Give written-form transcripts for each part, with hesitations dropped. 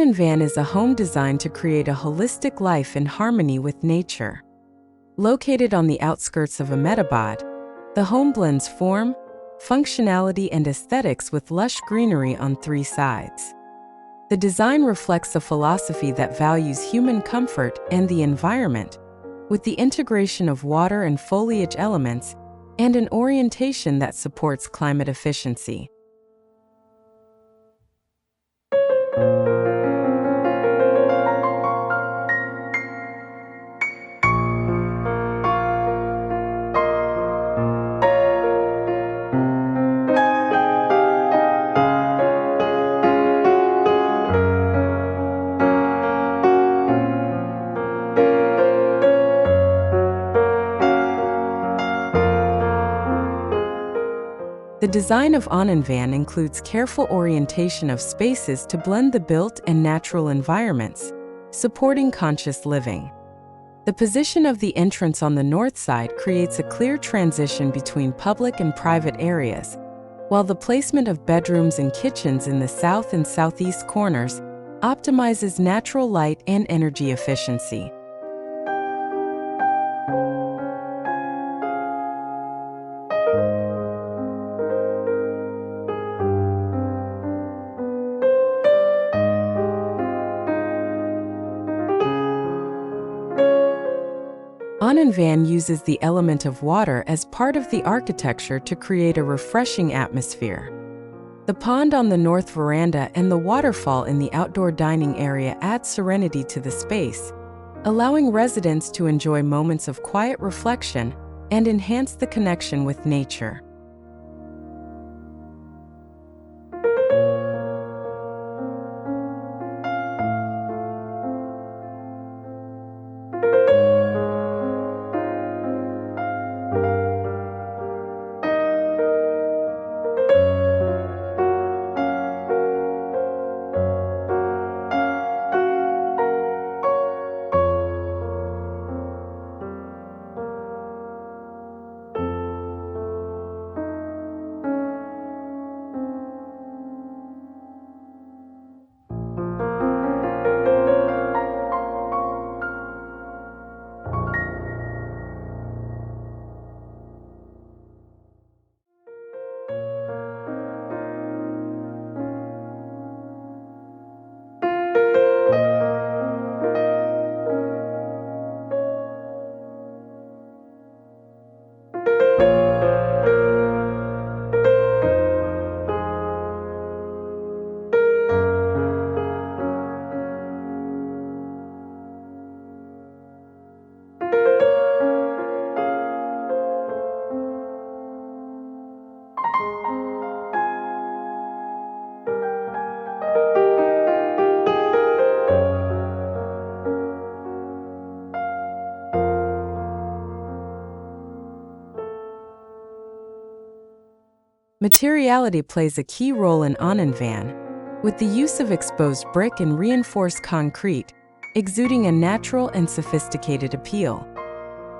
Anandvan is a home designed to create a holistic life in harmony with nature. Located on the outskirts of Ahmedabad, the home blends form, functionality, and aesthetics with lush greenery on three sides. The design reflects a philosophy that values human comfort and the environment, with the integration of water and foliage elements and an orientation that supports climate efficiency. The design of Anandvan includes careful orientation of spaces to blend the built and natural environments, supporting conscious living. The position of the entrance on the north side creates a clear transition between public and private areas, while the placement of bedrooms and kitchens in the south and southeast corners optimizes natural light and energy efficiency. Anandvan uses the element of water as part of the architecture to create a refreshing atmosphere. The pond on the north veranda and the waterfall in the outdoor dining area add serenity to the space, allowing residents to enjoy moments of quiet reflection and enhance the connection with nature. Materiality plays a key role in Anandvan, with the use of exposed brick and reinforced concrete, exuding a natural and sophisticated appeal.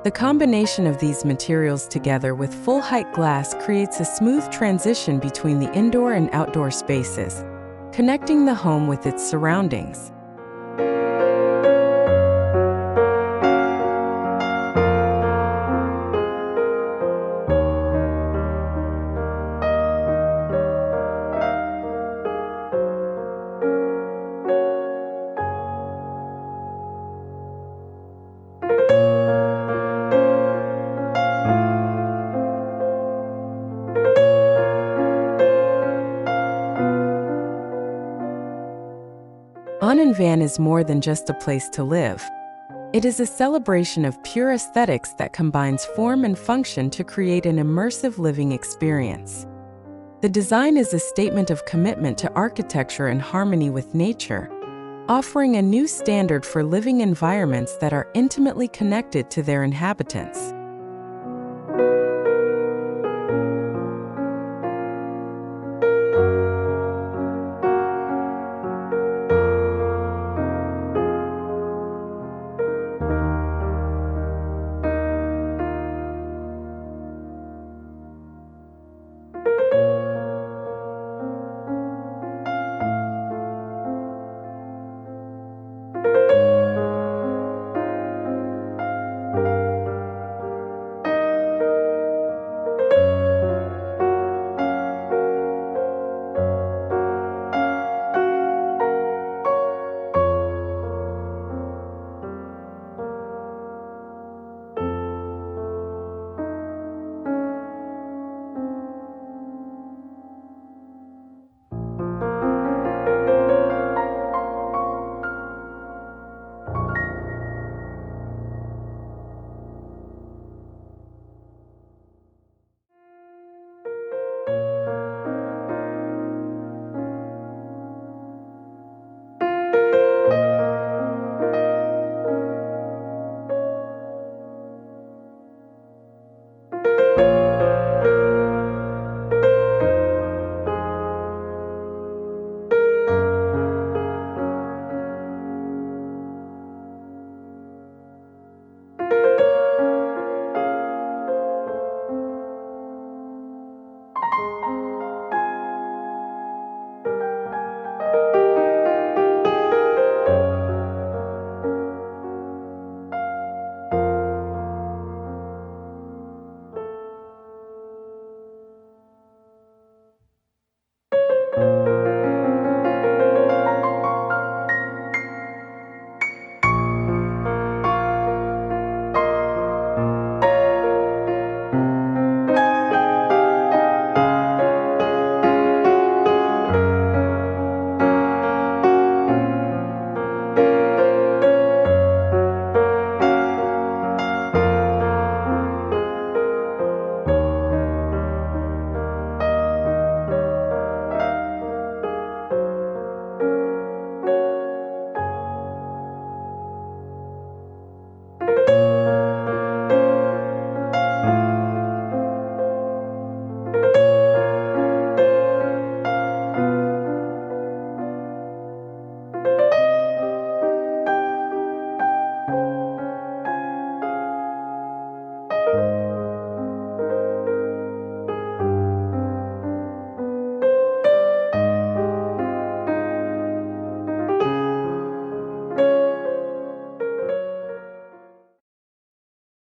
The combination of these materials together with full-height glass creates a smooth transition between the indoor and outdoor spaces, connecting the home with its surroundings. Anandvan is more than just a place to live. It is a celebration of pure aesthetics that combines form and function to create an immersive living experience. The design is a statement of commitment to architecture and harmony with nature, offering a new standard for living environments that are intimately connected to their inhabitants.